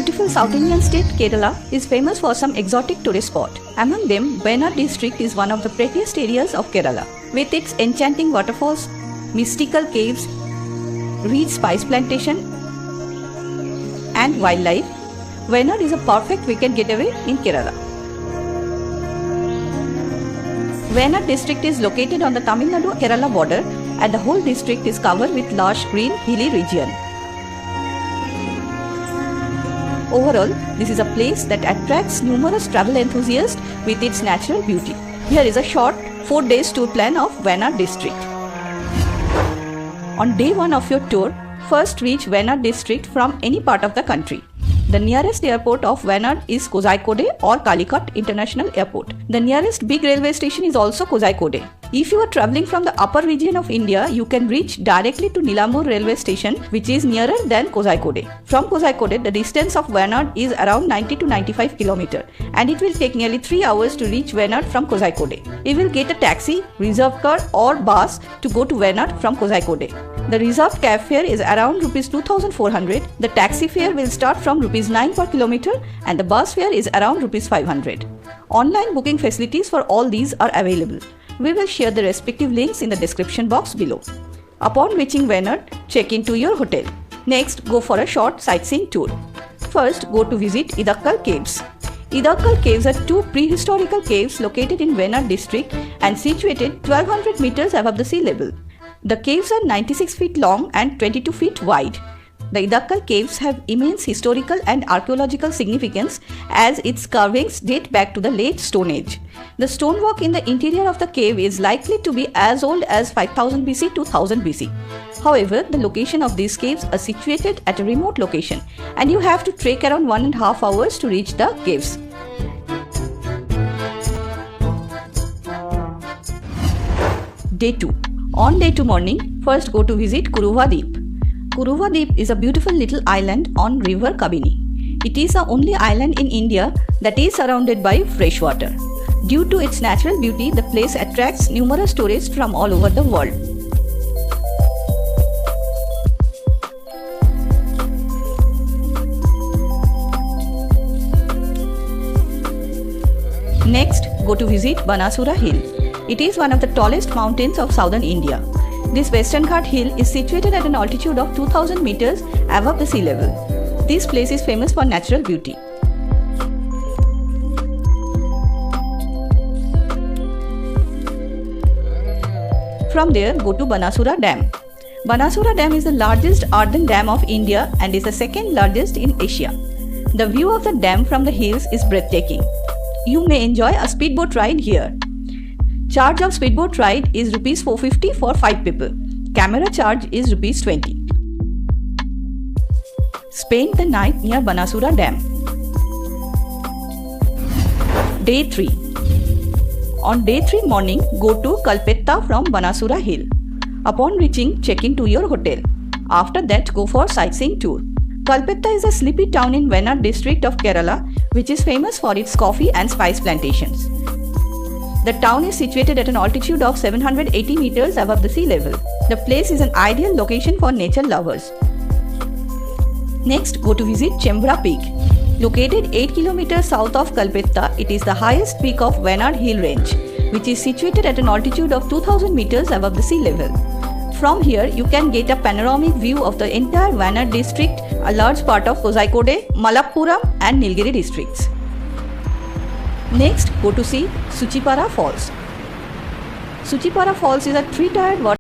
beautiful South Indian state Kerala is famous for some exotic tourist spots. Among them, Wayanad district is one of the prettiest areas of Kerala. With its enchanting waterfalls, mystical caves, rich spice plantation and wildlife, Wayanad is a perfect weekend getaway in Kerala. Wayanad district is located on the Tamil Nadu-Kerala border and the whole district is covered with lush green hilly region. Overall, this is a place that attracts numerous travel enthusiasts with its natural beauty. Here is a short 4 days tour plan of Wayanad district. On day 1 of your tour, first reach Wayanad district from any part of the country. The nearest airport of Wayanad is Kozhikode or Calicut International Airport. The nearest big railway station is also Kozhikode. If you are travelling from the upper region of India, you can reach directly to Nilamur railway station, which is nearer than Kozhikode. From Kozhikode, the distance of Wayanad is around 90 to 95 km and it will take nearly 3 hours to reach Wayanad from Kozhikode. You will get a taxi, reserved car or bus to go to Wayanad from Kozhikode. The reserved cab fare is around Rs 2400. The taxi fare will start from Rs 9 per kilometer and the bus fare is around Rs 500. Online booking facilities for all these are available. We will share the respective links in the description box below. Upon reaching Wayanad, check into your hotel. Next, go for a short sightseeing tour. First, go to visit Idakkal Caves. Idakkal Caves are 2 prehistorical caves located in Wayanad district and situated 1200 meters above the sea level. The caves are 96 feet long and 22 feet wide. The Idakkal Caves have immense historical and archaeological significance as its carvings date back to the late Stone Age. The stonework in the interior of the cave is likely to be as old as 5000 BC to 1000 BC. However, the location of these caves are situated at a remote location and you have to trek around 1.5 hours to reach the caves. Day 2. On day 2 morning, first go to visit Kuruva Deep. Kuruva Deep is a beautiful little island on river Kabini. It is the only island in India that is surrounded by fresh water. Due to its natural beauty, the place attracts numerous tourists from all over the world. Next, go to visit Banasura Hill. It is one of the tallest mountains of southern India. This Western Ghat hill is situated at an altitude of 2000 meters above the sea level. This place is famous for natural beauty. From there, go to Banasura Dam. Banasura Dam is the largest earthen dam of India and is the second largest in Asia. The view of the dam from the hills is breathtaking. You may enjoy a speedboat ride here. Charge of speedboat ride is Rs 450 for 5 people. Camera charge is Rs 20. Spend the night near Banasura Dam. Day 3. On day 3 morning, go to Kalpetta from Banasura Hill. Upon reaching, check into your hotel. After that, go for sightseeing tour. Kalpetta is a sleepy town in Wayanad district of Kerala, which is famous for its coffee and spice plantations. The town is situated at an altitude of 780 meters above the sea level. The place is an ideal location for nature lovers. Next, go to visit Chembra Peak. Located 8 kilometers south of Kalpetta, it is the highest peak of Wayanad Hill Range, which is situated at an altitude of 2000 meters above the sea level. From here, you can get a panoramic view of the entire Wayanad district, a large part of Kozhikode, Malappuram and Nilgiri districts. Next, go to see Suchipara Falls. Suchipara Falls is a 3-tiered water